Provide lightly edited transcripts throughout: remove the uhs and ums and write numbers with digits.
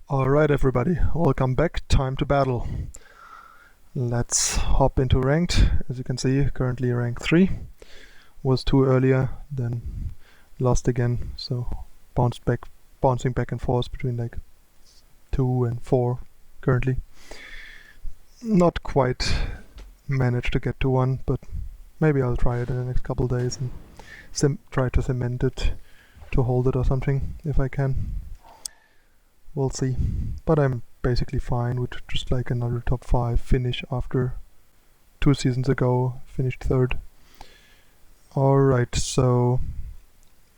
Alright everybody, welcome back, time to battle. Let's hop into ranked. As you can see, currently rank 3. Was 2 earlier, then lost again, so bouncing back and forth between like 2 and 4 currently. Not quite managed to get to 1, but maybe I'll try it in the next couple days and try to cement it, to hold it or something, if I can. We'll see, but I'm basically fine with just like another top 5 finish after 2 seasons ago, finished 3rd. Alright, so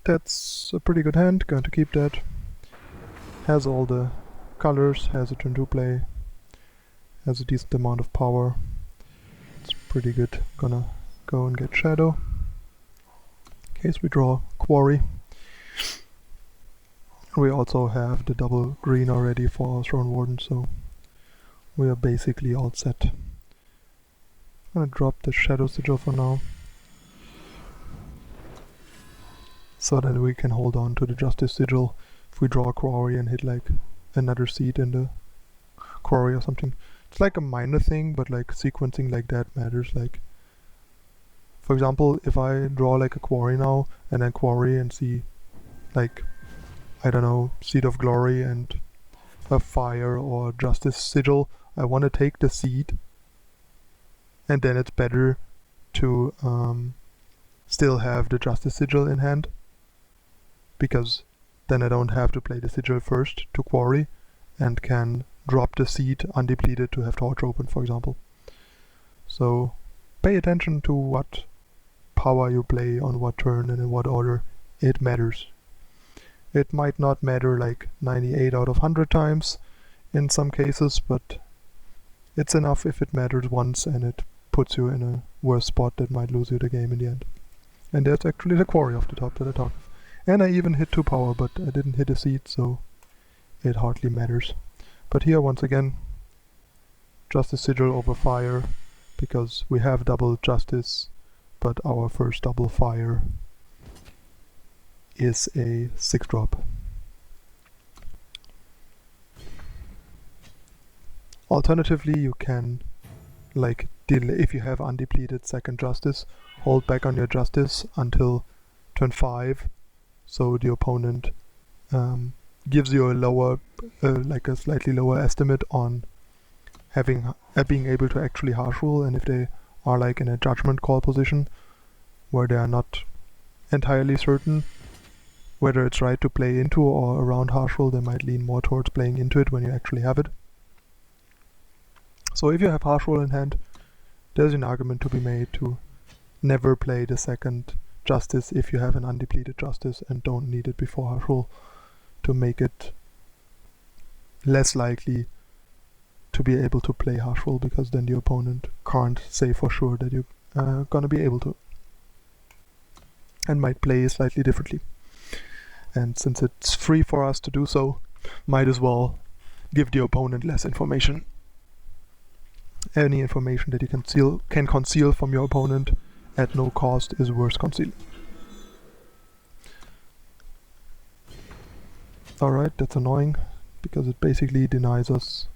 that's a pretty good hand, going to keep that. Has all the colors, has a turn 2 play, has a decent amount of power. It's pretty good. Gonna go and get Shadow, in case we draw Quarry. We also have the double green already for our Throne Warden, so we are basically all set. I'm gonna drop the Shadow Sigil for now, so that we can hold on to the Justice Sigil if we draw a Quarry and hit like another seed in the Quarry or something. It's like a minor thing, but like sequencing like that matters. Like, for example, if I draw like a Quarry now and then Quarry and see like, I don't know, Seed of Glory and a Fire or Justice Sigil, I want to take the seed, and then it's better to still have the Justice Sigil in hand, because then I don't have to play the Sigil first to Quarry and can drop the seed undepleted to have Torch open, for example. So pay attention to what power you play on what turn and in what order. It matters. It might not matter like 98 out of 100 times in some cases, but it's enough if it matters once and it puts you in a worse spot that might lose you the game in the end. And that's actually the Quarry off the top that I talked of. And I even hit 2 power, but I didn't hit a seed, so it hardly matters. But here once again, Justice Sigil over Fire, because we have double Justice, but our first double Fire is a 6-drop. Alternatively, you can like delay, if you have undepleted second Justice, hold back on your Justice until turn 5, so the opponent gives you a lower, like a slightly lower estimate on having being able to actually harsh rule, and if they are like in a judgment call position where they are not entirely certain whether it's right to play into or around harsh rule, they might lean more towards playing into it when you actually have it. So if you have harsh rule in hand, there's an argument to be made to never play the second Justice if you have an undepleted Justice and don't need it before harsh rule, to make it less likely to be able to play harsh rule, because then the opponent can't say for sure that you're gonna be able to, and might play slightly differently. And since it's free for us to do so, might as well give the opponent less information. Any information that you can conceal from your opponent at no cost is worth concealing. Alright, that's annoying, because it basically denies us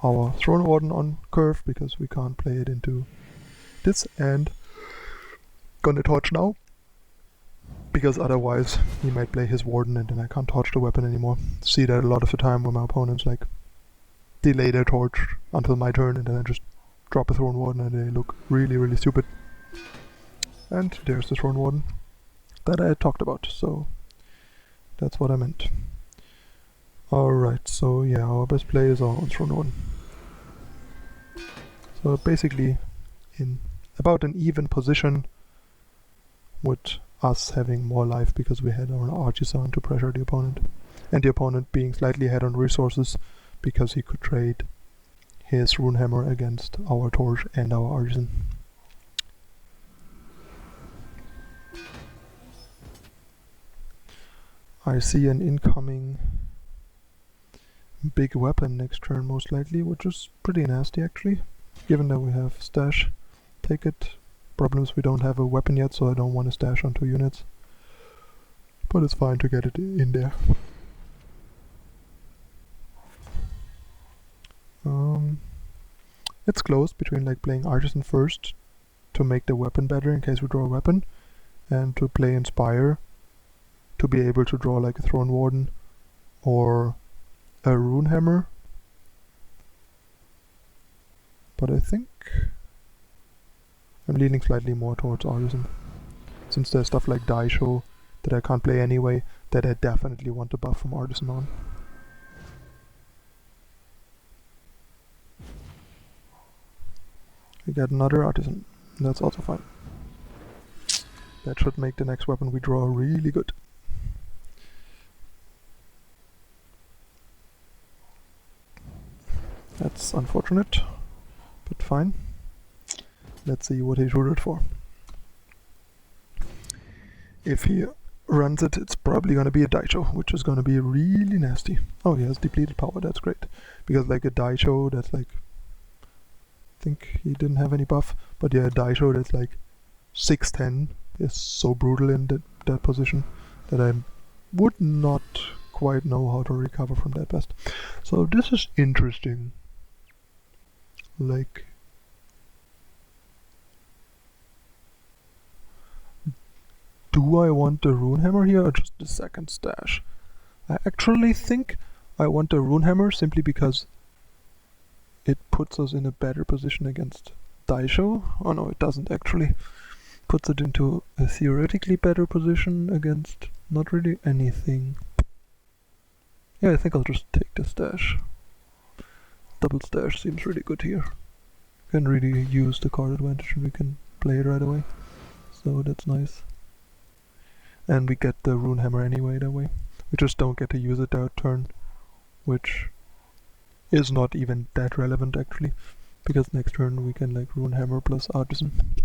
our Throne Warden on curve, because we can't play it into this, and gonna torch now, because otherwise he might play his Warden and then I can't torch the weapon anymore. See that a lot of the time when my opponents like delay their torch until my turn, and then I just drop a Throne Warden and they look really, really stupid. And there's the Throne Warden that I had talked about, so that's what I meant. Alright, so yeah, our best play is our Throne Warden. So basically in about an even position, with us having more life because we had our Artisan to pressure the opponent, and the opponent being slightly ahead on resources because he could trade his Runehammer against our Torch and our Artisan. I see an incoming big weapon next turn most likely, which is pretty nasty actually, given that we have stash. Take it. Problems, we don't have a weapon yet, so I don't want to stash on 2 units. But it's fine to get it in there. It's close between like playing Artisan first to make the weapon better in case we draw a weapon, and to play Inspire to be able to draw like a Throne Warden or a Rune Hammer. But I think I'm leaning slightly more towards Artisan, since there's stuff like Daisho that I can't play anyway that I definitely want to buff from Artisan on. We get another Artisan, that's also fine. That should make the next weapon we draw really good. That's unfortunate, but fine. Let's see what he drew it for. If he runs it, it's probably gonna be a Daisho, which is gonna be really nasty. Oh, he has depleted power, that's great. Because like a Daisho that's like, I think he didn't have any buff, but yeah, a Daisho that's like 610 is so brutal in that position that I would not quite know how to recover from that best. So this is interesting. Like, do I want the Rune Hammer here or just the second stash? I actually think I want the Rune Hammer simply because it puts us in a better position against Daisho. Oh no, it doesn't actually. Puts it into a theoretically better position against not really anything. Yeah, I think I'll just take the stash. Double stash seems really good here. Can really use the card advantage and we can play it right away. So that's nice. And we get the Rune Hammer anyway that way. We just don't get to use it that turn, which is not even that relevant actually, because next turn we can like Rune Hammer plus Artisan.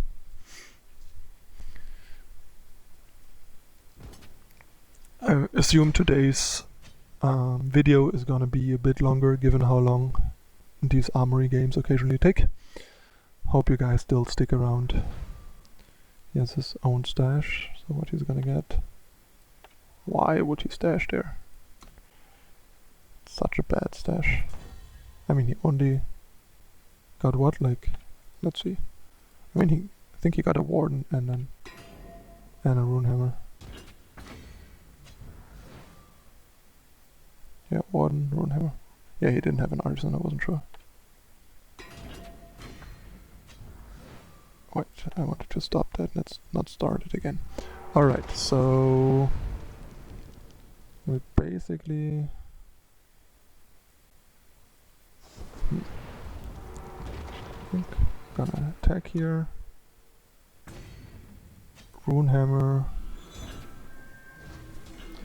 I assume today's video is gonna be a bit longer given how long these Armory games occasionally take. Hope you guys still stick around. He has his own stash, so what he's gonna get. Why would he stash there? Such a bad stash. I mean, he only got what? Like, let's see. I think he got a Warden and a Rune Hammer. Yeah, Warden, Rune Hammer. Yeah, he didn't have an Artisan, I wasn't sure. Wait, I wanted to stop that, let's not start it again. Alright, so we basically I think gonna attack here. Rune Hammer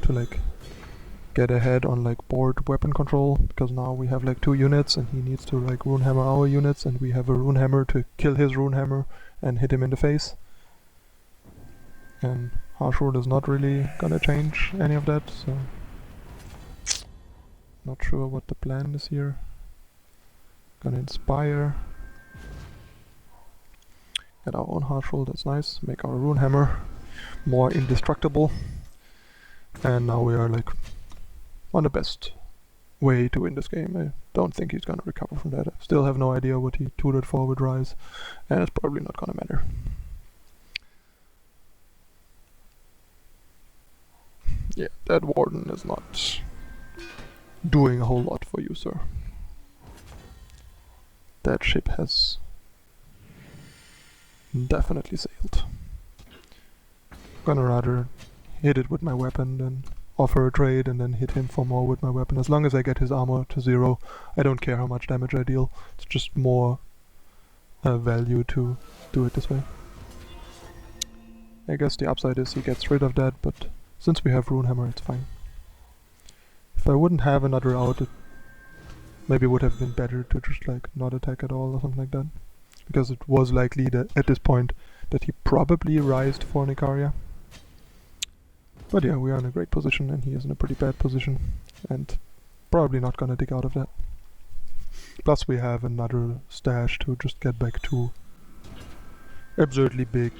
to like get ahead on like board weapon control, because now we have like 2 units and he needs to like Rune Hammer our units, and we have a Rune Hammer to kill his Rune Hammer and hit him in the face. And Harsh Rule is not really gonna change any of that, so not sure what the plan is here. Gonna Inspire. Get our own Harsh Rule, that's nice. Make our Rune Hammer more indestructible. And now we are like on the best way to win this game. I don't think he's gonna recover from that. I still have no idea what he tutored for with Rise, and it's probably not gonna matter. Yeah, that Warden is not doing a whole lot for you, sir. That ship has definitely sailed. Gonna rather hit it with my weapon than offer a trade and then hit him for more with my weapon. As long as I get his armor to 0, I don't care how much damage I deal. It's just more value to do it this way. I guess the upside is he gets rid of that, but since we have Rune Hammer, it's fine. If I wouldn't have another out, it maybe would have been better to just like not attack at all or something like that. Because it was likely that at this point that he probably rised for Nicaria. But yeah, we are in a great position and he is in a pretty bad position and probably not gonna dig out of that. Plus we have another stash to just get back to absurdly big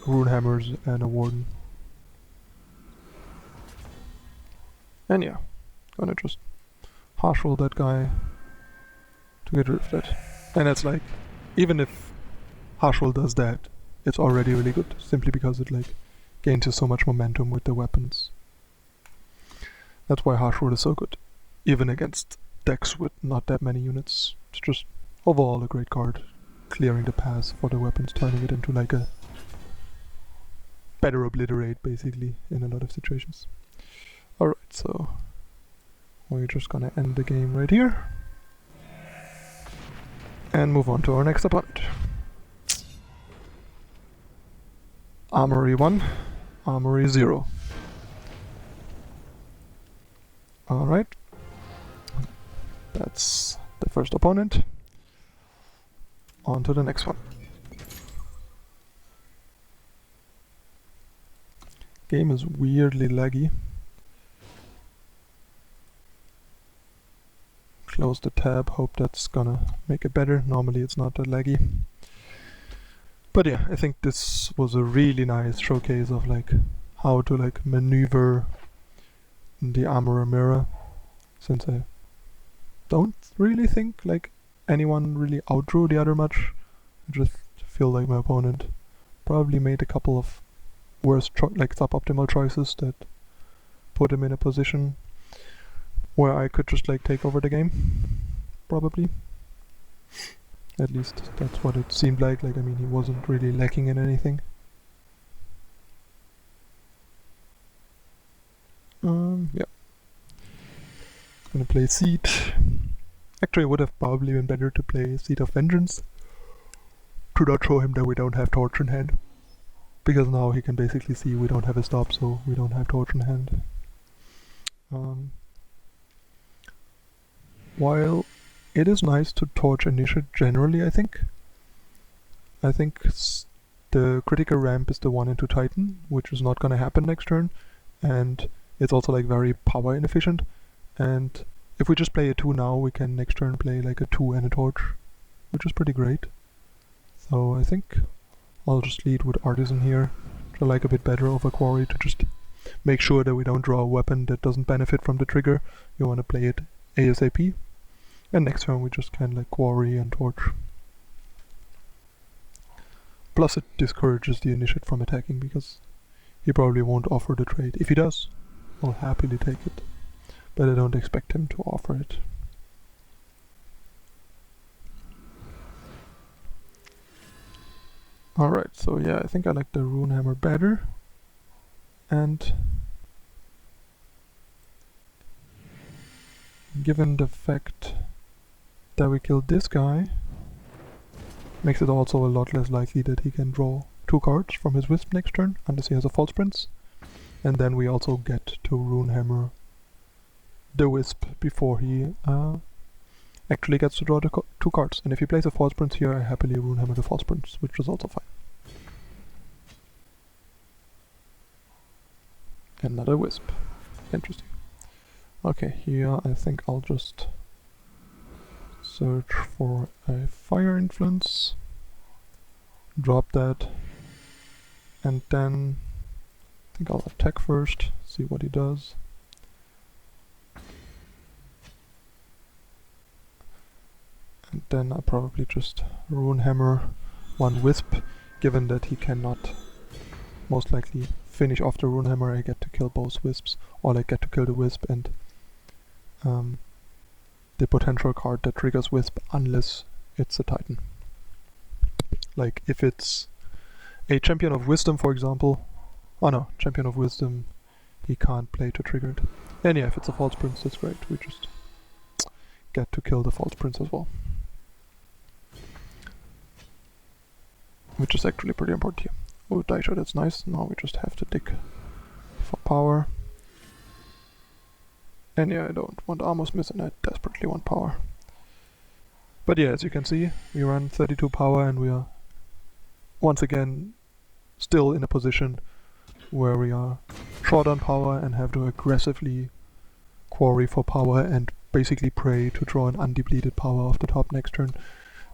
Rune Hammers and a Warden. And yeah, gonna just harsh roll that guy to get rid of that. And it's like, even if Harshul does that, it's already really good, simply because it like gains you so much momentum with the weapons. That's why Harshul is so good, even against decks with not that many units. It's just overall a great card, clearing the path for the weapons, turning it into like a better obliterate, basically, in a lot of situations. Alright, so we're just gonna end the game right here and move on to our next opponent. Armory 1, Armory 0. Alright, that's the first opponent. On to the next one. Game is weirdly laggy. Close the tab, hope that's gonna make it better. Normally it's not that laggy. But yeah, I think this was a really nice showcase of like how to like maneuver the Armorer mirror, since I don't really think like anyone really outdrew the other much. I just feel like my opponent probably made a couple of worse like suboptimal choices that put him in a position where I could just like take over the game, probably. At least that's what it seemed like. Like, I mean, he wasn't really lacking in anything. Yeah. Gonna play Seed. Actually, it would have probably been better to play Seed of Vengeance to not show him that we don't have Torch in hand. Because now he can basically see we don't have a stop, so we don't have Torch in hand. While it is nice to torch initiate generally, I think the critical ramp is the 1 into Titan, which is not gonna happen next turn, and it's also like very power inefficient. And if we just play a 2 now, we can next turn play like a 2 and a torch, which is pretty great. So I think I'll just lead with Artisan here, which I like a bit better over Quarry, to just make sure that we don't draw a weapon that doesn't benefit from the trigger. You want to play it ASAP. And next turn we just can like Quarry and Torch. Plus it discourages the initiate from attacking, because he probably won't offer the trade. If he does, I'll happily take it, but I don't expect him to offer it. Alright, so yeah, I think I like the Runehammer better. And given the fact that we killed this guy, makes it also a lot less likely that he can draw 2 cards from his Wisp next turn, unless he has a False Prince. And then we also get to Runehammer the Wisp before he actually gets to draw the 2 cards. And if he plays a False Prince here, I happily Runehammer the False Prince, which is also fine. Another Wisp. Interesting. Okay, here I think I'll just search for a Fire Influence, drop that, and then I think I'll attack first, see what he does. And then I'll probably just Runehammer 1 Wisp, given that he cannot most likely finish off the Runehammer. I get to kill both Wisps, or I get to kill the Wisp and the potential card that triggers Wisp, unless it's a Titan. Like if it's a Champion of Wisdom, for example. Oh no, Champion of Wisdom he can't play to trigger it. And yeah, if it's a False Prince, that's great. We just get to kill the False Prince as well, which is actually pretty important here. Oh, Daisha, that's nice. Now we just have to dig for power. And yeah, I don't want Armor Smith and I desperately want power. But yeah, as you can see, we run 32 power and we are once again still in a position where we are short on power and have to aggressively quarry for power and basically pray to draw an undepleted power off the top next turn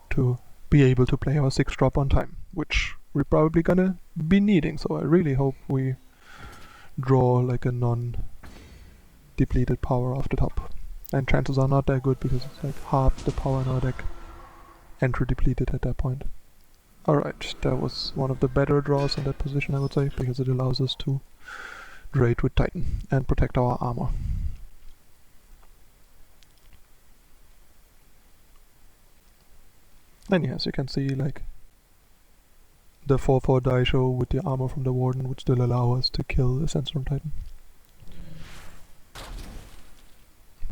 to be able to play our 6 drop on time, which we're probably gonna be needing. So I really hope we draw like a non-depleted power off the top. And chances are not that good because it's like half the power in our deck. entry depleted at that point. Alright, that was one of the better draws in that position, I would say, because it allows us to trade with Titan and protect our armor. And yes, you can see like the 4/4 Daisho with the armor from the Warden would still allow us to kill the Sandstorm Titan.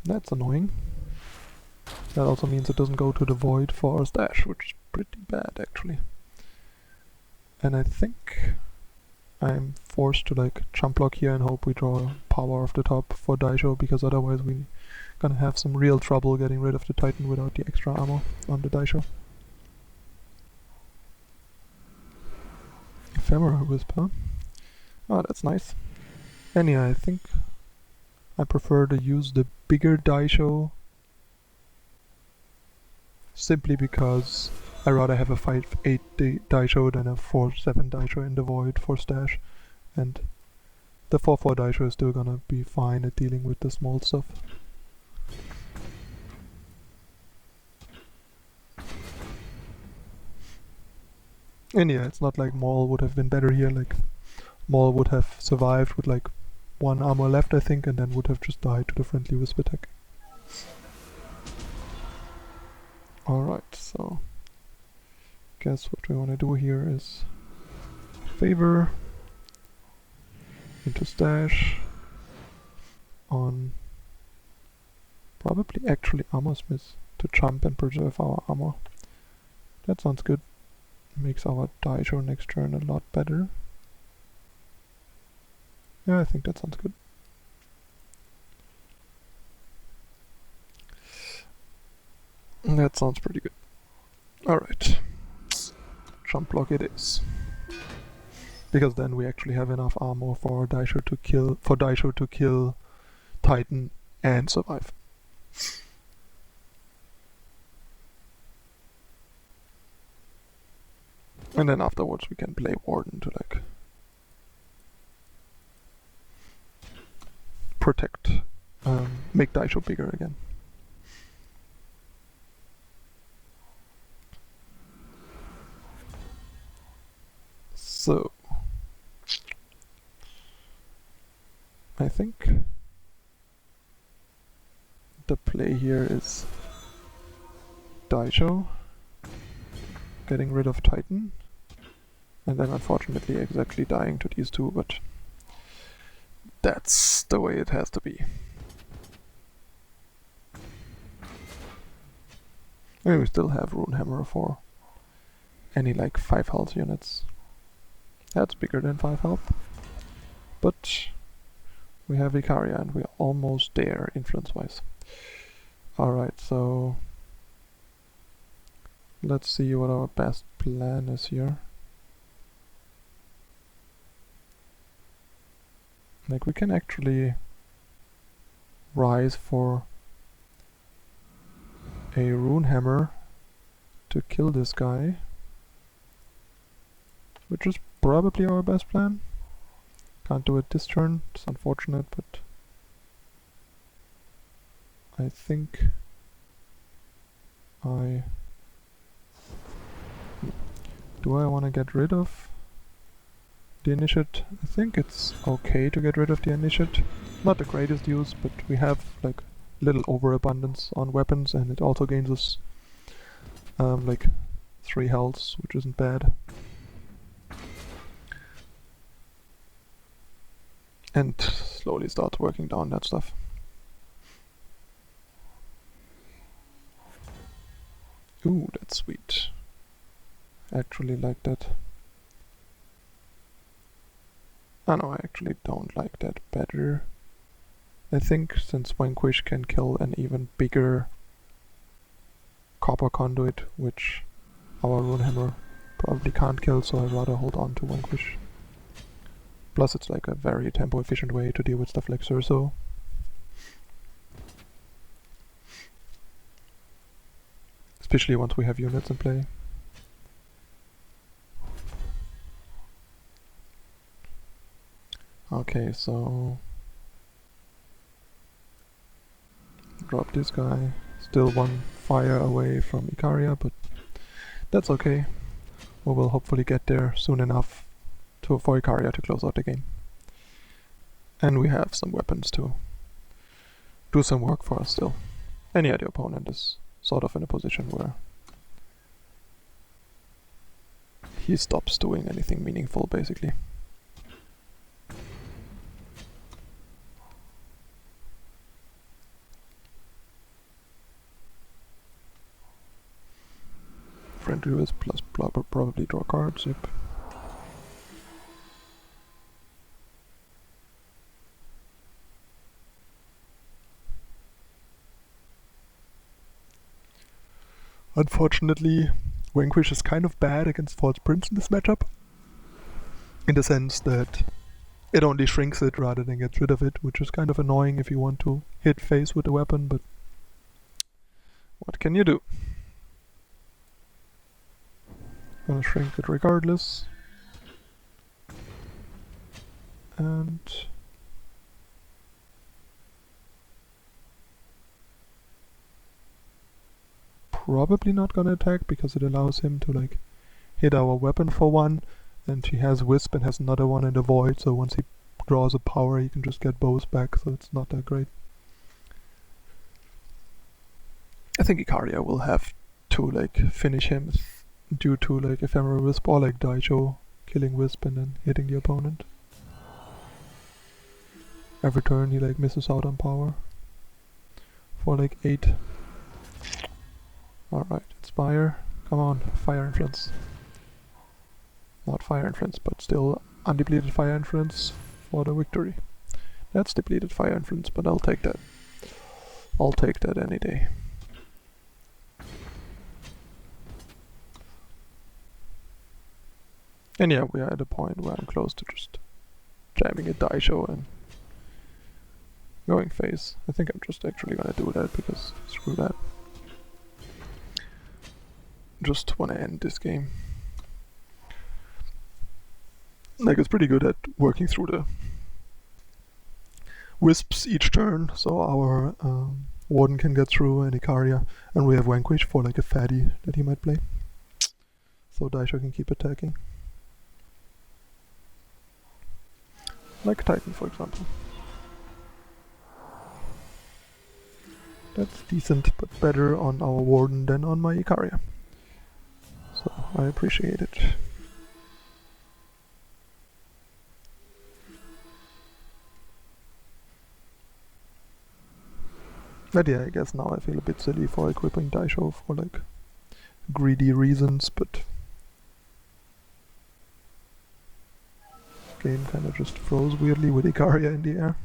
That's annoying. That also means it doesn't go to the Void for our stash, which is pretty bad actually. And I think I'm forced to like jump block here and hope we draw power off the top for Daisho, because otherwise we're gonna have some real trouble getting rid of the Titan without the extra armor on the Daisho. Ephemeral Whisper. Oh, that's nice. And yeah, I think I prefer to use the bigger Daisho simply because I rather have a 5/8 Daisho than a 4/7 Daisho in the Void for stash, and the 4/4 Daisho is still gonna be fine at dealing with the small stuff. And yeah, it's not like Maul would have been better here, like Maul would have survived with like 1 armor left I think, and then would have just died to the friendly Wisp attack. Alright, so guess what we want to do here is favor into stash on probably actually Armor Smith to jump and preserve our armor. That sounds good. Makes our Daisho next turn a lot better. Yeah, I think that sounds good. That sounds pretty good. Alright. Jump block it is. Because then we actually have enough armor for Daisho to kill Titan and survive. And then afterwards we can play Warden to like protect, make Daisho bigger again. So I think the play here is Daisho getting rid of Titan, and then unfortunately exactly dying to these two, but that's the way it has to be. And we still have Rune Hammer for any like 5 health units. That's bigger than 5 health. But we have Icaria and we're almost there influence-wise. Alright, so let's see what our best plan is here. Like we can actually rise for a Rune Hammer to kill this guy, which is probably our best plan. Can't do it this turn, it's unfortunate, but I think do I want to get rid of the Initiate? I think it's okay to get rid of the Initiate. Not the greatest use, but we have like little overabundance on weapons, and it also gains us like 3 healths, which isn't bad. And slowly start working down that stuff. Ooh, that's sweet. Actually like that. Oh no, I actually don't like that better. I think since Vanquish can kill an even bigger copper conduit, which our Rune Hammer probably can't kill, so I'd rather hold on to Vanquish. Plus it's like a very tempo efficient way to deal with stuff like Surso. Especially once we have units in play. Okay, so drop this guy. Still 1 fire away from Icaria, but That's okay. We will hopefully get there soon enough for Icaria to close out the game. And we have some weapons to do some work for us still. And yeah, the opponent is sort of in a position where he stops doing anything meaningful, basically. Friendly with plus probably draw cards, yep. Unfortunately, Vanquish is kind of bad against False Prince in this matchup, in the sense that it only shrinks it rather than gets rid of it, which is kind of annoying if you want to hit face with the weapon, but what can you do? Gonna shrink it regardless. And probably not gonna attack because it allows him to like hit our weapon for one, and he has Wisp and has another one in the void, so once he draws a power he can just get both back, so it's not that great. I think Icaria will have to like finish him due to like Ephemeral Wisp or like Daisho killing Wisp and then hitting the opponent. Every turn he like misses out on power for like 8. Alright, Inspire. Come on, Fire Influence. Not Fire Influence, but still undepleted Fire Influence for the victory. That's depleted Fire Influence, but I'll take that. I'll take that any day. And yeah, we are at a point where I'm close to just jamming a Daisho and going face. I think I'm just actually gonna do that because screw that. Just wanna end this game. Like, it's pretty good at working through the wisps each turn, so our Warden can get through and Icaria, and we have Vanquish for like a fatty that he might play. So Daisho can keep attacking. Like Titan, for example. That's decent, but better on our Warden than on my Icaria. So I appreciate it. But yeah, I guess now I feel a bit silly for equipping Daisho for like greedy reasons, but game kind of just froze weirdly with Icaria in the air.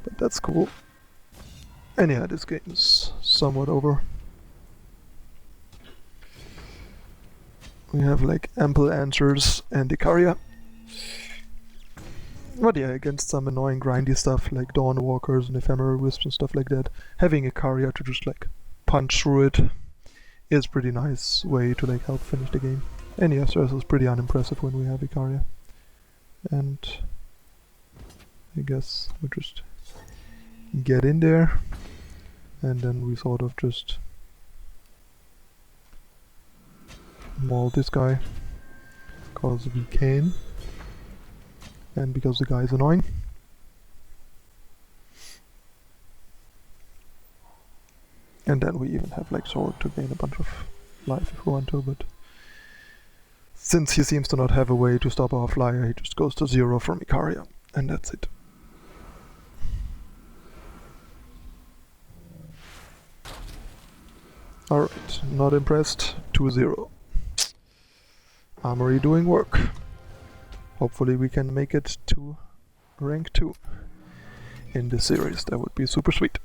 But that's cool. And yeah, this game is somewhat over. We have like ample answers and Icaria. But yeah, against some annoying grindy stuff like Dawnwalkers and Ephemeral Wisps and stuff like that, having Icaria to just like punch through it is a pretty nice way to like help finish the game. And yes, Stress is pretty unimpressive when we have Icaria. And I guess we just get in there and then we sort of just maul this guy because we can and because the guy is annoying. And then we even have like sword to gain a bunch of life if we want to, but since he seems to not have a way to stop our flyer, he just goes to 0 from Icaria, and that's it. Alright, not impressed, 2-0. Armory doing work. Hopefully we can make it to rank 2 in this series, that would be super sweet.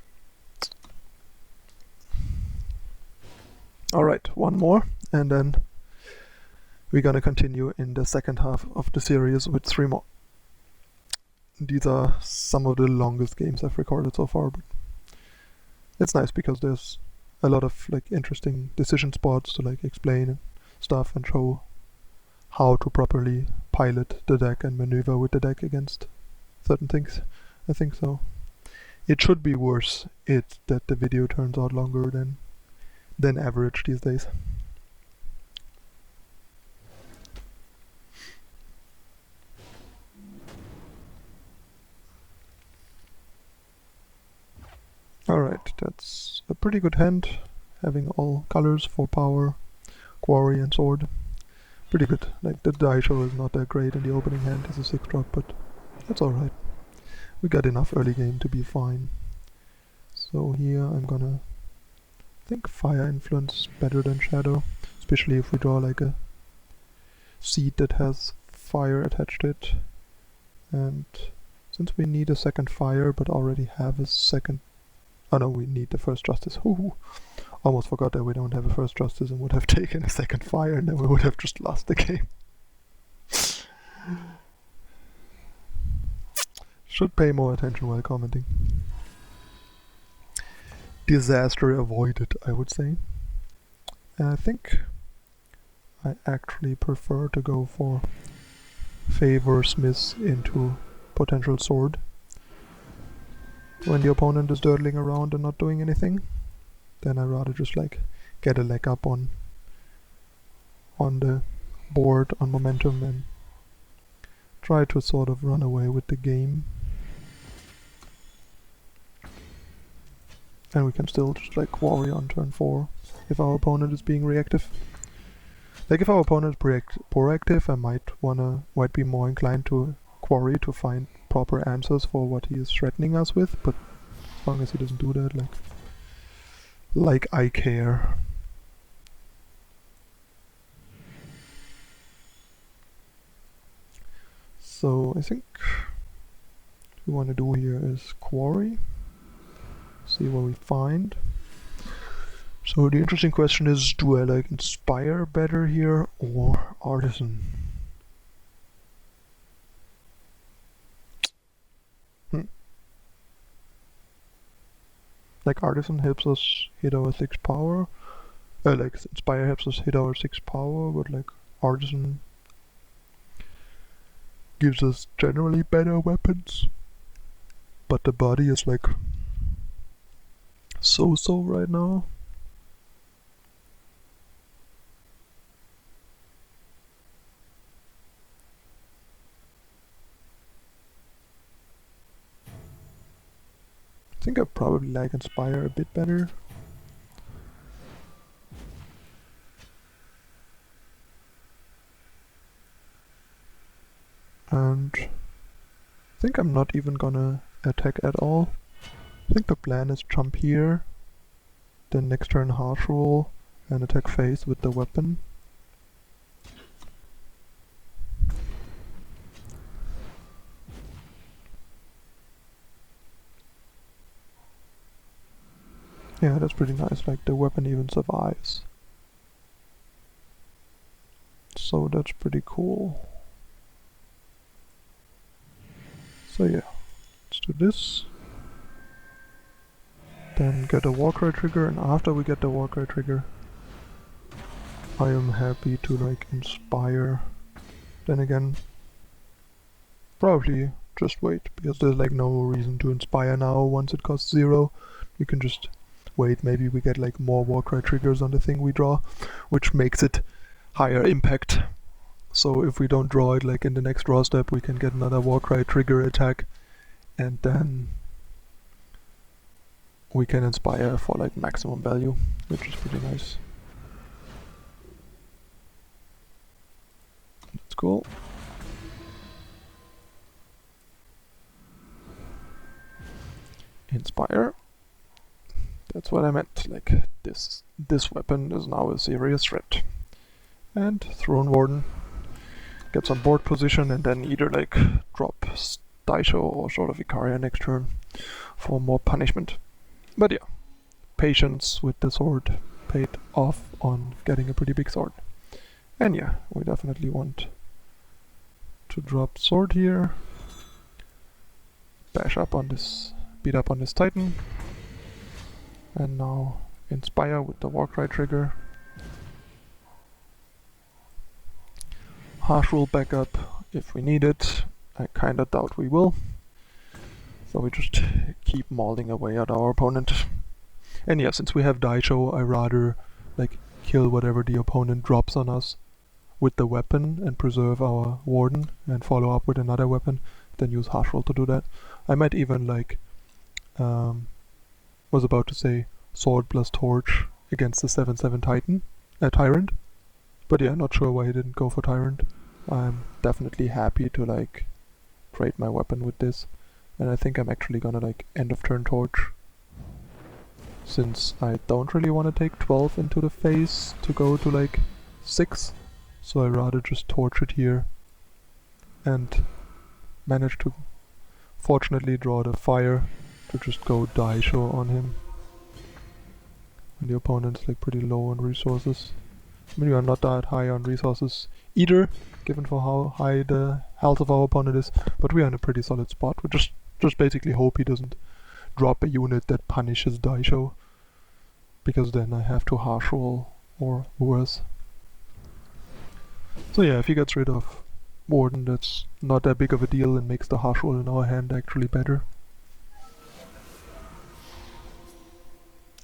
Alright, one more, and then we're gonna continue in the second half of the series with 3 more. These are some of the longest games I've recorded so far, but it's nice because there's a lot of like interesting decision spots to like explain stuff and show how to properly pilot the deck and maneuver with the deck against certain things. I think so. It should be worse that the video turns out longer than average these days. Alright, that's a pretty good hand, having all colors for power, quarry and sword. Pretty good. Like, the die show is not that great in the opening hand as a 6-drop, but that's alright. We got enough early game to be fine. So here I'm gonna think Fire Influence is better than Shadow, especially if we draw like a seed that has fire attached to it. And since we need a second fire but already have a second... Oh no, we need the first justice. Ooh. Almost forgot that we don't have a first justice and would have taken a second fire and then we would have just lost the game. Should pay more attention while commenting. Disaster avoided, I would say. And I think I actually prefer to go for favor Smith into potential sword when the opponent is durdling around and not doing anything. Then I'd rather just like get a leg up on the board, on momentum, and try to sort of run away with the game. And we can still just like quarry on turn 4 if our opponent is being reactive. Like if our opponent is proactive, I might be more inclined to quarry to find proper answers for what he is threatening us with, but as long as he doesn't do that, like I care. So I think what we want to do here is quarry, see what we find. So the interesting question is, do I like Inspire better here or Artisan? Like Artisan helps us hit our 6 power, like Inspire helps us hit our 6 power, but like Artisan gives us generally better weapons. But the body is like so-so right now. I think I probably like Inspire a bit better. And I think I'm not even gonna attack at all. I think the plan is jump here, then next turn harsh roll and attack face with the weapon. Yeah, that's pretty nice, like the weapon even survives. So that's pretty cool. So yeah, let's do this. Then get a Warcry trigger, and after we get the Warcry trigger, I am happy to like Inspire. Then again, probably just wait, because there's like no reason to Inspire now once it costs 0. You can just wait, maybe we get like more Warcry triggers on the thing we draw, which makes it higher impact. So if we don't draw it like in the next draw step, we can get another Warcry trigger attack, and then we can Inspire for like maximum value, which is pretty nice. That's cool. Inspire. That's what I meant, like this weapon is now a serious threat. And Throne Warden gets on board position and then either like drop Daisho or Sword of Icaria next turn for more punishment. But yeah, patience with the sword paid off on getting a pretty big sword. And yeah, we definitely want to drop sword here, bash up on this, beat up on this Titan, and now Inspire with the Warcry trigger. Harsh roll back up if we need it. I kinda doubt we will. So we just keep mauling away at our opponent. And yeah, since we have Daisho, I rather like kill whatever the opponent drops on us with the weapon and preserve our Warden and follow up with another weapon, then use Harsh roll to do that. I might even like Was about to say sword plus torch against the 7/7 Tyrant. But yeah, not sure why he didn't go for Tyrant. I'm definitely happy to like trade my weapon with this. And I think I'm actually gonna like end of turn torch. Since I don't really want to take 12 into the face to go to like 6. So I'd rather just torch it here. And manage to fortunately draw the fire to just go Daisho on him. And the opponent's like pretty low on resources. I mean, we are not that high on resources either, given for how high the health of our opponent is, but we are in a pretty solid spot. We just basically hope he doesn't drop a unit that punishes Daisho, because then I have to harsh roll or worse. So yeah, if he gets rid of Warden, that's not that big of a deal and makes the harsh roll in our hand actually better.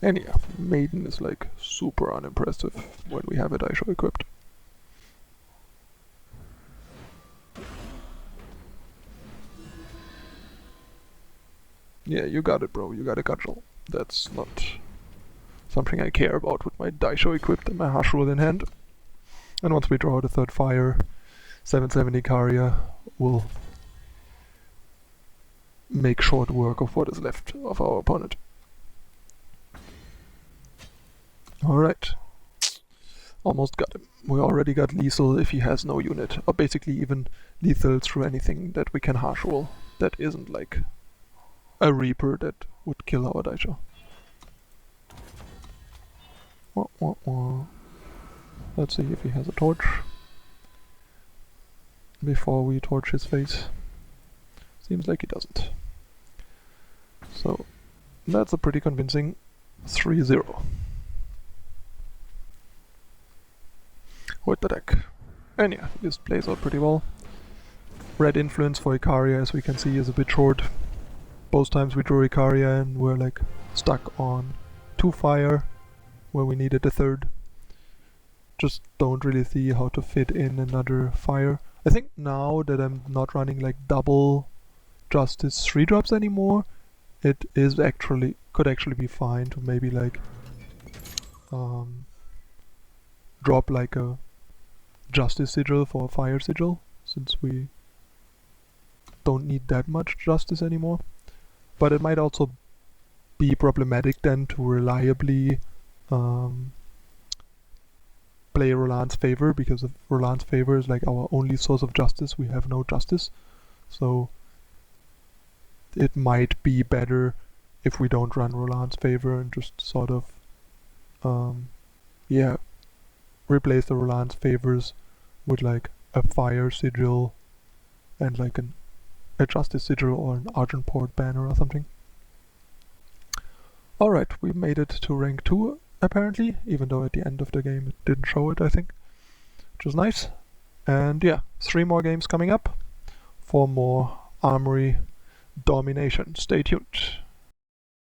And yeah, Maiden is like super unimpressive when we have a Daisho equipped. Yeah, you got it, bro. You got a cudgel. That's not something I care about with my Daisho equipped and my harsh roll in hand. And once we draw the third fire, 7/7 Ikaria will make short work of what is left of our opponent. Alright. Almost got him. We already got lethal if he has no unit, or basically even lethal through anything that we can harsh roll that isn't like a Reaper that would kill our Daisho. Let's see if he has a torch before we torch his face. Seems like he doesn't. So that's a pretty convincing 3-0 with the deck. And yeah, this plays out pretty well. Red influence for Ikaria, as we can see, is a bit short. Both times we drew Ikaria and we're like stuck on 2 fire where we needed a third. Just don't really see how to fit in another fire. I think now that I'm not running like double Justice 3-drops anymore, it is could actually be fine to maybe like drop like a Justice Sigil for a Fire Sigil, since we don't need that much Justice anymore. But it might also be problematic then to reliably play Roland's Favor, because if Roland's Favor is like our only source of justice, we have no justice. So it might be better if we don't run Roland's Favor and just sort of yeah, replace the Roland's Favors with like a Fire Sigil and like a Justice Sigil or an Argentport banner or something. Alright, we made it to rank 2 apparently, even though at the end of the game it didn't show it, I think. Which was nice. And yeah, 3 more games coming up for more Armory domination. Stay tuned.